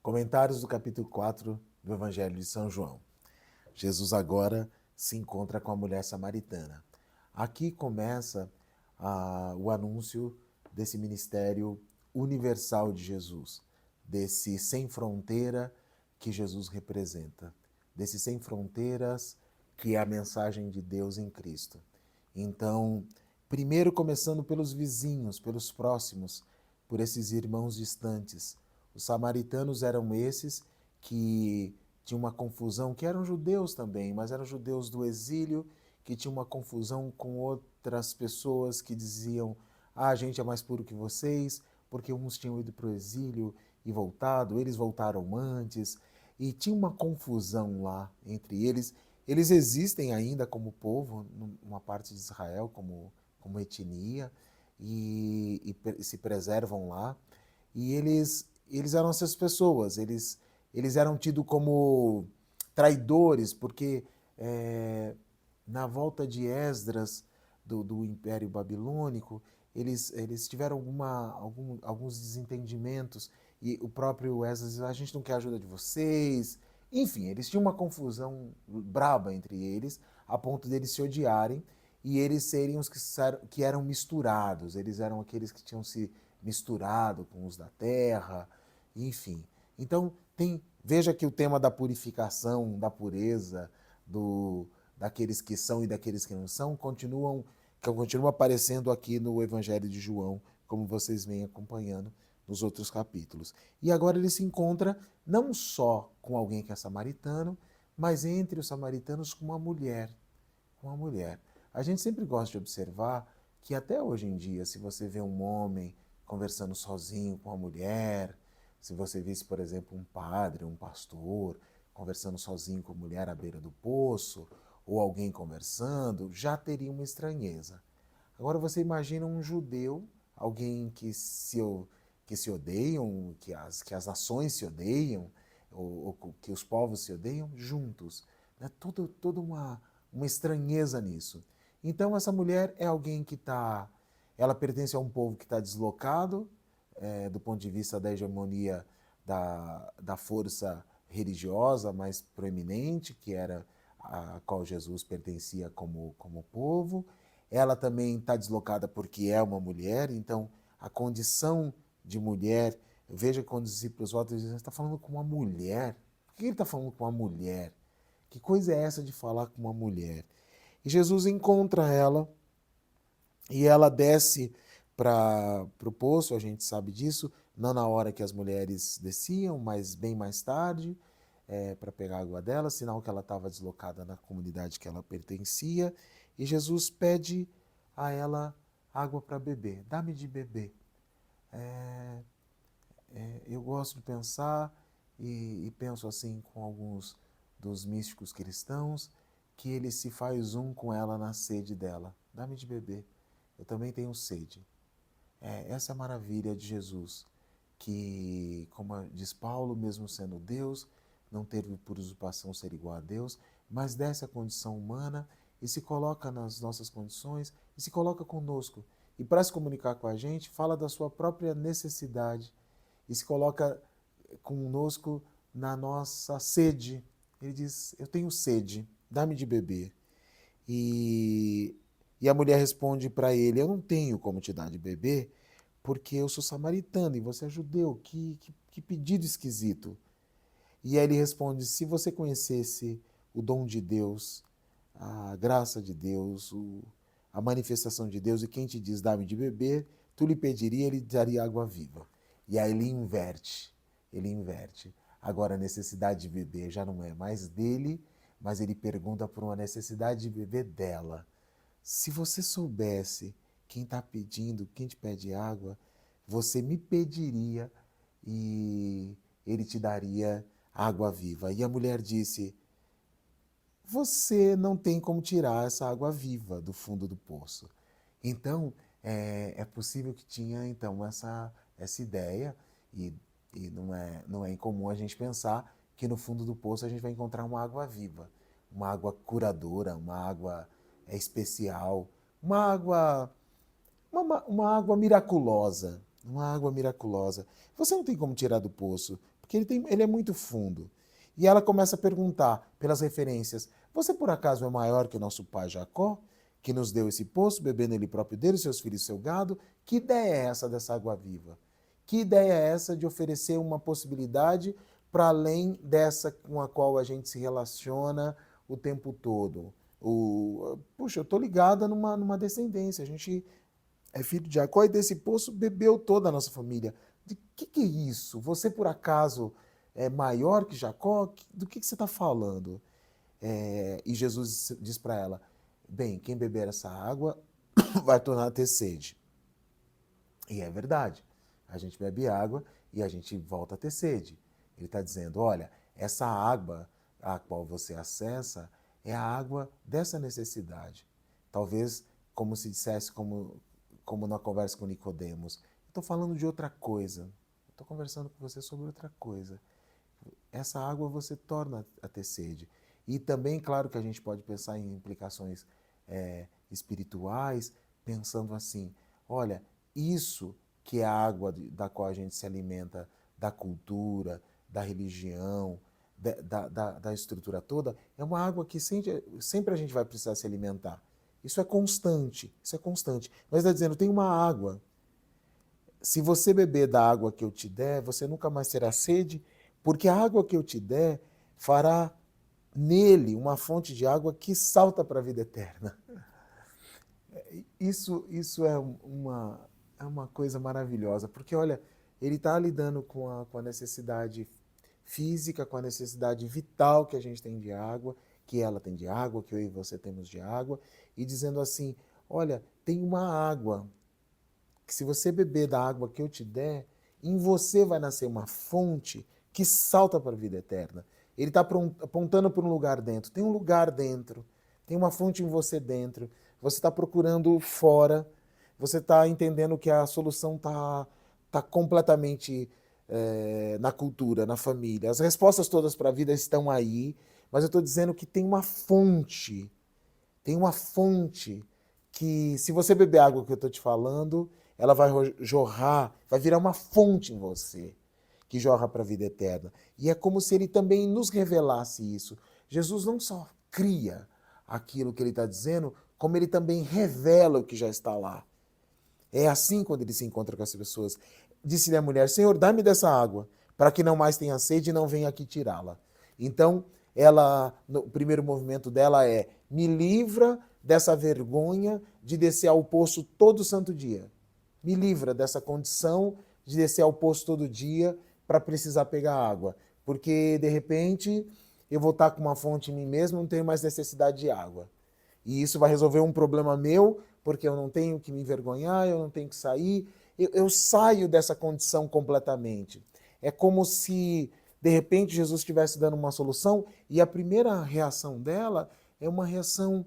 Comentários do capítulo 4 do Evangelho de São João. Jesus agora se encontra com a mulher samaritana. Aqui começa o anúncio desse ministério universal de Jesus, desse sem fronteira que Jesus representa, desse sem fronteiras que é a mensagem de Deus em Cristo. Então, primeiro começando pelos vizinhos, pelos próximos, por esses irmãos distantes. Os samaritanos eram esses que tinham uma confusão, que eram judeus também, mas eram judeus do exílio, que tinham uma confusão com outras pessoas que diziam: a gente é mais puro que vocês, porque uns tinham ido para o exílio e voltado, eles voltaram antes, e tinha uma confusão lá entre eles. Eles existem ainda como povo, numa parte de Israel, como etnia, e se preservam lá. E eles eram essas pessoas, eles eram tidos como traidores, porque na volta de Esdras, do Império Babilônico, eles tiveram alguns desentendimentos, e o próprio Esdras disse: a gente não quer a ajuda de vocês. Enfim, eles tinham uma confusão braba entre eles, a ponto deles se odiarem, e eles serem os que eram misturados, eles eram aqueles que tinham se misturado com os da terra, enfim. Então, veja que o tema da purificação, da pureza, daqueles que são e daqueles que não são, continua aparecendo aqui no Evangelho de João, como vocês vêm acompanhando nos outros capítulos. E agora ele se encontra não só com alguém que é samaritano, mas entre os samaritanos com uma mulher. Uma mulher. A gente sempre gosta de observar que até hoje em dia, se você vê um homem conversando sozinho com uma mulher, se você visse, por exemplo, um padre, um pastor, conversando sozinho com a mulher à beira do poço, ou alguém conversando, já teria uma estranheza. Agora você imagina um judeu, alguém que se odeiam, que as nações se odeiam, ou que os povos se odeiam, juntos. Né? Toda uma estranheza nisso. Então essa mulher é alguém que ela pertence a um povo que está deslocado, do ponto de vista da hegemonia da força religiosa mais proeminente, que era a qual Jesus pertencia como povo. Ela também está deslocada porque é uma mulher, então a condição de mulher, veja quando os discípulos voltam e dizem: você está falando com uma mulher? Por que ele está falando com uma mulher? Que coisa é essa de falar com uma mulher? E Jesus encontra ela e ela desce para o poço, a gente sabe disso, não na hora que as mulheres desciam, mas bem mais tarde, para pegar a água dela, sinal que ela estava deslocada na comunidade que ela pertencia. E Jesus pede a ela água para beber. Dá-me de beber. Eu gosto de pensar e penso assim com alguns dos místicos cristãos, que ele se faz um com ela na sede dela. Dá-me de beber. Eu também tenho sede. Essa é a maravilha de Jesus, que, como diz Paulo, mesmo sendo Deus, não teve por usurpação ser igual a Deus, mas desce a condição humana e se coloca nas nossas condições e se coloca conosco. E para se comunicar com a gente, fala da sua própria necessidade e se coloca conosco na nossa sede. Ele diz: eu tenho sede, dá-me de beber. E a mulher responde para ele: eu não tenho como te dar de beber, porque eu sou samaritano e você é judeu. Que pedido esquisito. E aí ele responde: se você conhecesse o dom de Deus, a graça de Deus, a manifestação de Deus, e quem te diz dá-me de beber, tu lhe pediria, ele daria água viva. E aí ele inverte. Agora a necessidade de beber já não é mais dele, mas ele pergunta por uma necessidade de beber dela. Se você soubesse quem está pedindo, quem te pede água, você me pediria e ele te daria água viva. E a mulher disse: você não tem como tirar essa água viva do fundo do poço. Então, é possível que tinha então essa ideia, e não é incomum a gente pensar que no fundo do poço a gente vai encontrar uma água viva, uma água curadora, uma água especial, uma água miraculosa. Uma água miraculosa. Você não tem como tirar do poço, porque ele é muito fundo. E ela começa a perguntar, pelas referências, você por acaso é maior que o nosso pai Jacó, que nos deu esse poço, bebendo ele próprio dele, seus filhos e seu gado? Que ideia é essa dessa água viva? Que ideia é essa de oferecer uma possibilidade para além dessa com a qual a gente se relaciona o tempo todo? Puxa, eu estou ligada numa descendência, a gente é filho de Jacó e desse poço bebeu toda a nossa família. De que é isso? Você por acaso é maior que Jacó? Do que você está falando? E Jesus diz para ela, bem, quem beber essa água vai tornar a ter sede. E é verdade, a gente bebe água e a gente volta a ter sede. Ele está dizendo, olha, essa água a qual você acessa é a água dessa necessidade. Talvez, como se dissesse, como na conversa com Nicodemos, estou falando de outra coisa, estou conversando com você sobre outra coisa. Essa água você torna a ter sede. E também, claro que a gente pode pensar em implicações espirituais, pensando assim, olha, isso que é a água da qual a gente se alimenta, da cultura, da religião, da estrutura toda, é uma água que sempre a gente vai precisar se alimentar. Isso é constante, isso é constante. Mas está dizendo, tem uma água. Se você beber da água que eu te der, você nunca mais terá sede, porque a água que eu te der fará nele uma fonte de água que salta para a vida eterna. Isso é uma coisa maravilhosa, porque olha, ele está lidando com a necessidade física, com a necessidade vital que a gente tem de água, que ela tem de água, que eu e você temos de água, e dizendo assim, olha, tem uma água, que se você beber da água que eu te der, em você vai nascer uma fonte que salta para a vida eterna. Ele está apontando para um lugar dentro. Tem um lugar dentro, tem uma fonte em você dentro. Você está procurando fora, você está entendendo que a solução está completamente na cultura, na família. As respostas todas para a vida estão aí, mas eu estou dizendo que tem uma fonte que, se você beber a água que eu estou te falando, ela vai jorrar, vai virar uma fonte em você, que jorra para a vida eterna. E é como se ele também nos revelasse isso. Jesus não só cria aquilo que ele está dizendo, como ele também revela o que já está lá. É assim quando ele se encontra com as pessoas. Disse-lhe a mulher, Senhor, dá-me dessa água, para que não mais tenha sede e não venha aqui tirá-la. Então, o primeiro movimento dela é, me livra dessa vergonha de descer ao poço todo santo dia. Me livra dessa condição de descer ao poço todo dia para precisar pegar água. Porque, de repente, eu vou estar com uma fonte em mim mesmo, não tenho mais necessidade de água. E isso vai resolver um problema meu, porque eu não tenho que me envergonhar, eu não tenho que sair. Eu saio dessa condição completamente. É como se, de repente, Jesus estivesse dando uma solução e a primeira reação dela é uma reação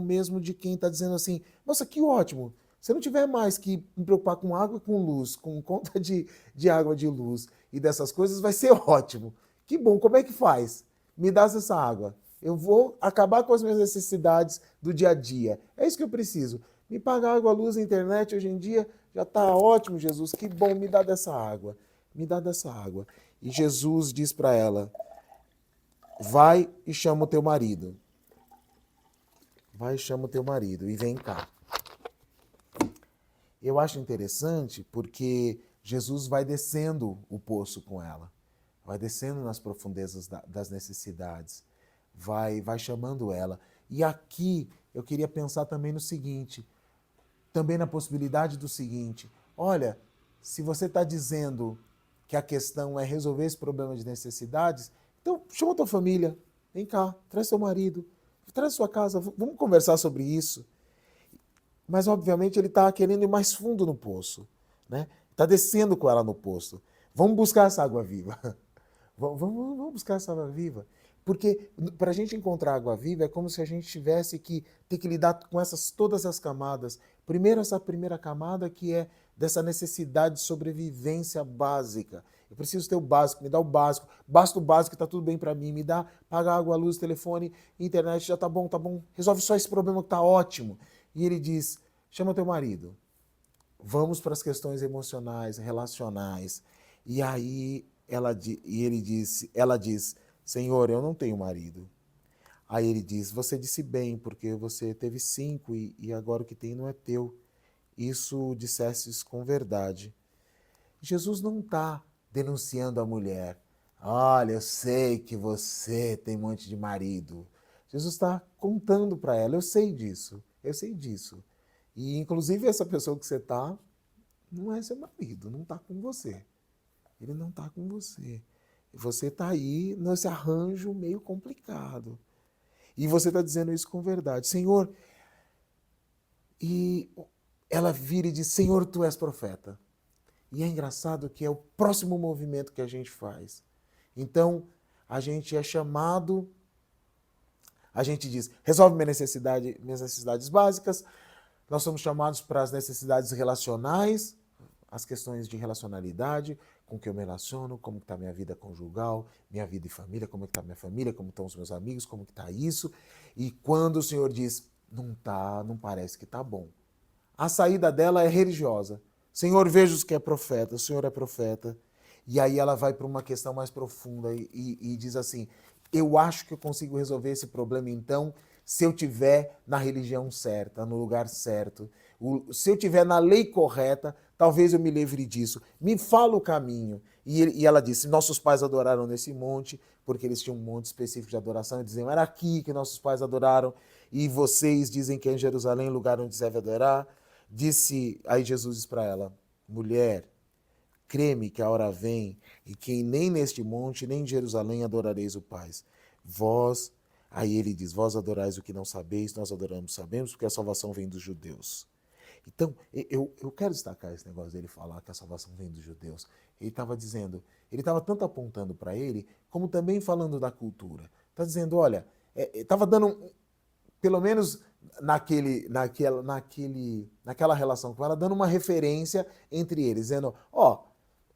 mesmo de quem está dizendo assim, nossa, que ótimo, se eu não tiver mais que me preocupar com água e com luz, com conta de água, de luz e dessas coisas, vai ser ótimo. Que bom, como é que faz? Me dá essa água. Eu vou acabar com as minhas necessidades do dia a dia. É isso que eu preciso. Me pagar água, luz, internet hoje em dia já está ótimo, Jesus. Que bom, me dá dessa água. Me dá dessa água. E Jesus diz para ela, vai e chama o teu marido. Vai e chama o teu marido e vem cá. Eu acho interessante porque Jesus vai descendo o poço com ela. Vai descendo nas profundezas das necessidades. Vai chamando ela. E aqui eu queria pensar também no seguinte, também na possibilidade do seguinte, olha, se você está dizendo que a questão é resolver esse problema de necessidades, então chama a tua família, vem cá, traz seu marido, traz sua casa, vamos conversar sobre isso. Mas, obviamente, ele está querendo ir mais fundo no poço, né? Está descendo com ela no poço. Vamos buscar essa água viva. Vamos buscar essa água viva. Porque para a gente encontrar água viva é como se a gente tivesse que ter que lidar com todas as camadas. Primeiro, essa primeira camada que é dessa necessidade de sobrevivência básica. Eu preciso ter o básico, me dá o básico. Basta o básico, está tudo bem para mim. Me dá, paga água, luz, telefone, internet, já está bom, tá bom. Resolve só esse problema que está ótimo. E ele diz, chama teu marido. Vamos para as questões emocionais, relacionais. E aí ela diz, Senhor, eu não tenho marido. Aí ele diz, você disse bem, porque você teve 5 e agora o que tem não é teu. Isso dissestes com verdade. Jesus não está denunciando a mulher. Olha, eu sei que você tem um monte de marido. Jesus está contando para ela, eu sei disso, eu sei disso. E inclusive essa pessoa que você está não é seu marido, não está com você. Ele não está com você. Você está aí nesse arranjo meio complicado. E você está dizendo isso com verdade. Senhor, e ela vira e diz, Senhor, tu és profeta. E é engraçado que é o próximo movimento que a gente faz. Então, a gente é chamado, a gente diz, resolve minhas necessidades básicas, nós somos chamados para as necessidades relacionais, as questões de relacionalidade, com que eu me relaciono, como está minha vida conjugal, minha vida e família, como está minha família, como estão os meus amigos, como está isso. E quando o Senhor diz, não tá, não parece que está bom. A saída dela é religiosa. Senhor, vejo que é profeta, o Senhor é profeta. E aí ela vai para uma questão mais profunda e diz assim, eu acho que eu consigo resolver esse problema então se eu tiver na religião certa, no lugar certo. Se eu tiver na lei correta, talvez eu me livre disso. Me fala o caminho. E ela disse, nossos pais adoraram nesse monte, porque eles tinham um monte específico de adoração, e diziam, era aqui que nossos pais adoraram, e vocês dizem que é em Jerusalém, lugar onde deve adorar. Disse aí Jesus para ela, mulher, crê-me que a hora vem e que nem neste monte, nem em Jerusalém adorareis o Pai. Vós, aí ele diz, vós adorais o que não sabeis, nós adoramos, sabemos, porque a salvação vem dos judeus. Então, eu quero destacar esse negócio dele falar que a salvação vem dos judeus. Ele estava dizendo, ele estava tanto apontando para ele, como também falando da cultura. Está dizendo, olha, estava dando, pelo menos naquela relação com ela, dando uma referência entre eles, dizendo, ó,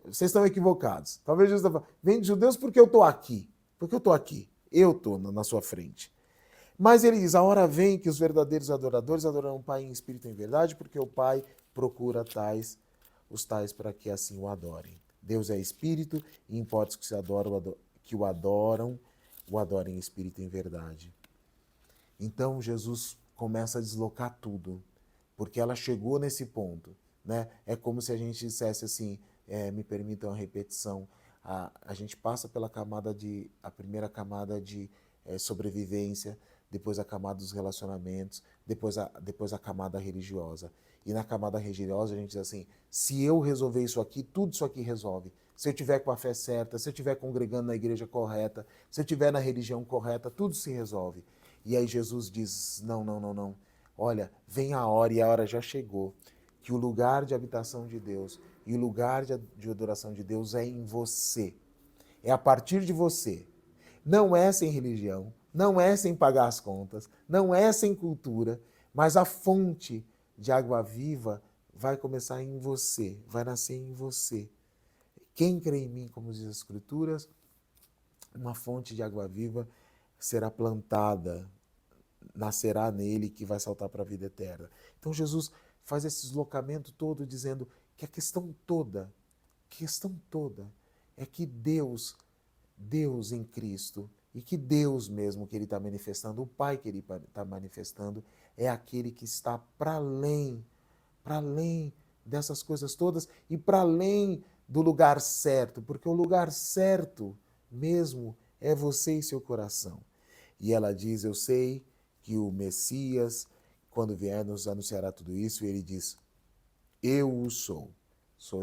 vocês estão equivocados. Talvez Jesus estava falando, vem de judeus porque eu estou aqui. Porque eu estou aqui. Eu estou na sua frente. Mas ele diz, a hora vem que os verdadeiros adoradores adorarão o Pai em espírito e em verdade, porque o Pai procura os tais para que assim o adorem. Deus é espírito e importa que o adoram, o adorem em espírito e em verdade. Então Jesus começa a deslocar tudo, porque ela chegou nesse ponto, né? É como se a gente dissesse assim, me permitam a repetição, a gente passa pela a primeira camada de sobrevivência, depois a camada dos relacionamentos, depois a camada religiosa. E na camada religiosa a gente diz assim, se eu resolver isso aqui, tudo isso aqui resolve. Se eu tiver com a fé certa, se eu estiver congregando na igreja correta, se eu estiver na religião correta, tudo se resolve. E aí Jesus diz, não, não, não, não. Olha, vem a hora e a hora já chegou, que o lugar de habitação de Deus e o lugar de adoração de Deus é em você. É a partir de você. Não é sem religião, não é sem pagar as contas, não é sem cultura, mas a fonte de água viva vai começar em você, vai nascer em você. Quem crê em mim, como diz as Escrituras, uma fonte de água viva será plantada, nascerá nele que vai saltar para a vida eterna. Então Jesus faz esse deslocamento todo dizendo que a questão toda é que Deus em Cristo, e que Deus mesmo que ele está manifestando, o Pai que ele está manifestando, é aquele que está para além dessas coisas todas e para além do lugar certo, porque o lugar certo mesmo é você e seu coração. E ela diz, eu sei que o Messias, quando vier, nos anunciará tudo isso, e ele diz, eu o sou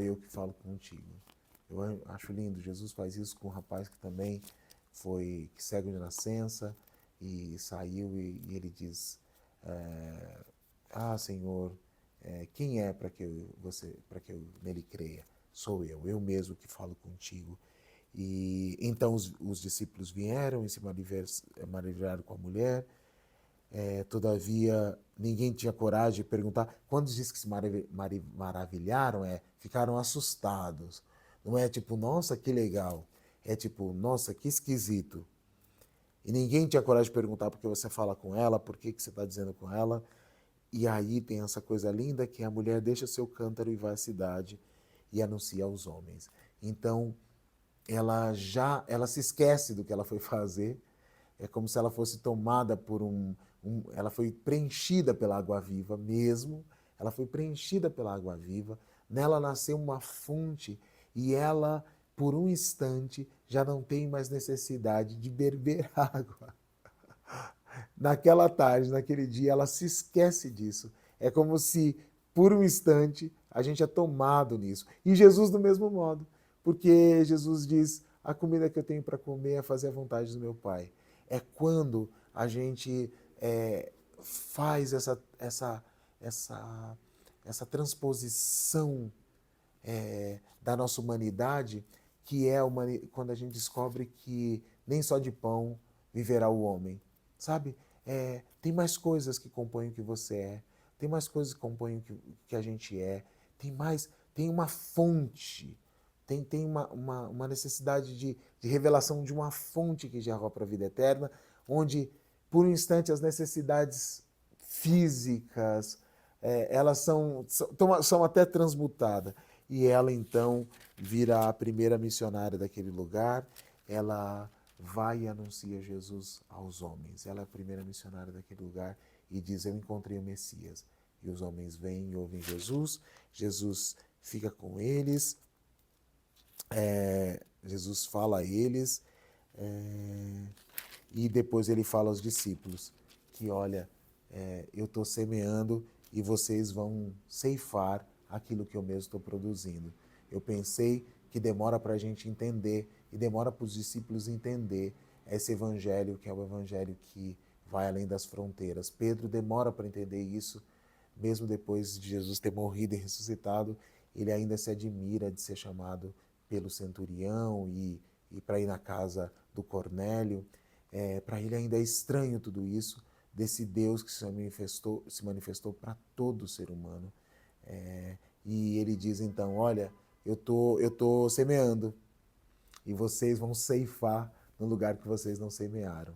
eu que falo contigo. Eu acho lindo, Jesus faz isso com um rapaz que também foi cego de nascença e saiu e ele diz, Senhor, quem é para que eu nele creia? Sou eu mesmo que falo contigo. E então os discípulos vieram e se maravilharam com a mulher. Todavia, ninguém tinha coragem de perguntar. Quando diz que se maravilharam, ficaram assustados. Não é tipo, nossa, que legal. É tipo, nossa, que esquisito. E ninguém tinha coragem de perguntar por que você fala com ela, por que você está dizendo com ela. E aí tem essa coisa linda que a mulher deixa seu cântaro e vai à cidade e anuncia aos homens. Então, ela se esquece do que ela foi fazer. É como se ela fosse tomada por ela foi preenchida pela água viva mesmo, ela foi preenchida pela água viva, nela nasceu uma fonte e ela, por um instante, já não tem mais necessidade de beber água. Naquela tarde, naquele dia, ela se esquece disso. É como se, por um instante, a gente é tomado nisso. E Jesus do mesmo modo, porque Jesus diz, a comida que eu tenho para comer é fazer a vontade do meu Pai. É quando a gente faz essa transposição da nossa humanidade, que é quando a gente descobre que nem só de pão viverá o homem, sabe? Tem mais coisas que compõem o que você é, tem mais coisas que compõem o que a gente é, tem uma fonte, tem uma necessidade de revelação de uma fonte que gera para a vida eterna, onde por um instante as necessidades físicas, elas são até transmutadas. E ela então vira a primeira missionária daquele lugar, ela vai e anuncia Jesus aos homens. Ela é a primeira missionária daquele lugar e diz, eu encontrei o Messias. E os homens vêm e ouvem Jesus, Jesus fica com eles, Jesus fala a eles, e depois ele fala aos discípulos que, olha, eu estou semeando e vocês vão ceifar aquilo que eu mesmo estou produzindo. Eu pensei que demora para a gente entender e demora para os discípulos entender esse evangelho, que é o evangelho que vai além das fronteiras. Pedro demora para entender isso, mesmo depois de Jesus ter morrido e ressuscitado, ele ainda se admira de ser chamado pelo centurião e para ir na casa do Cornélio. Para ele ainda é estranho tudo isso, desse Deus que se manifestou para todo ser humano. E ele diz então, olha, eu tô semeando e vocês vão ceifar no lugar que vocês não semearam.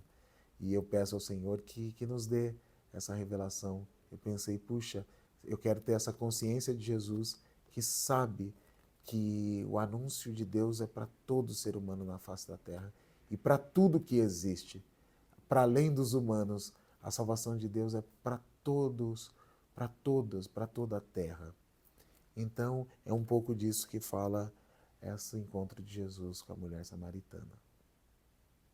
E eu peço ao Senhor que nos dê essa revelação. Eu pensei, puxa, eu quero ter essa consciência de Jesus que sabe que o anúncio de Deus é para todo ser humano na face da terra e para tudo que existe. Para além dos humanos, a salvação de Deus é para todos, para todas, para toda a terra. Então, é um pouco disso que fala esse encontro de Jesus com a mulher samaritana.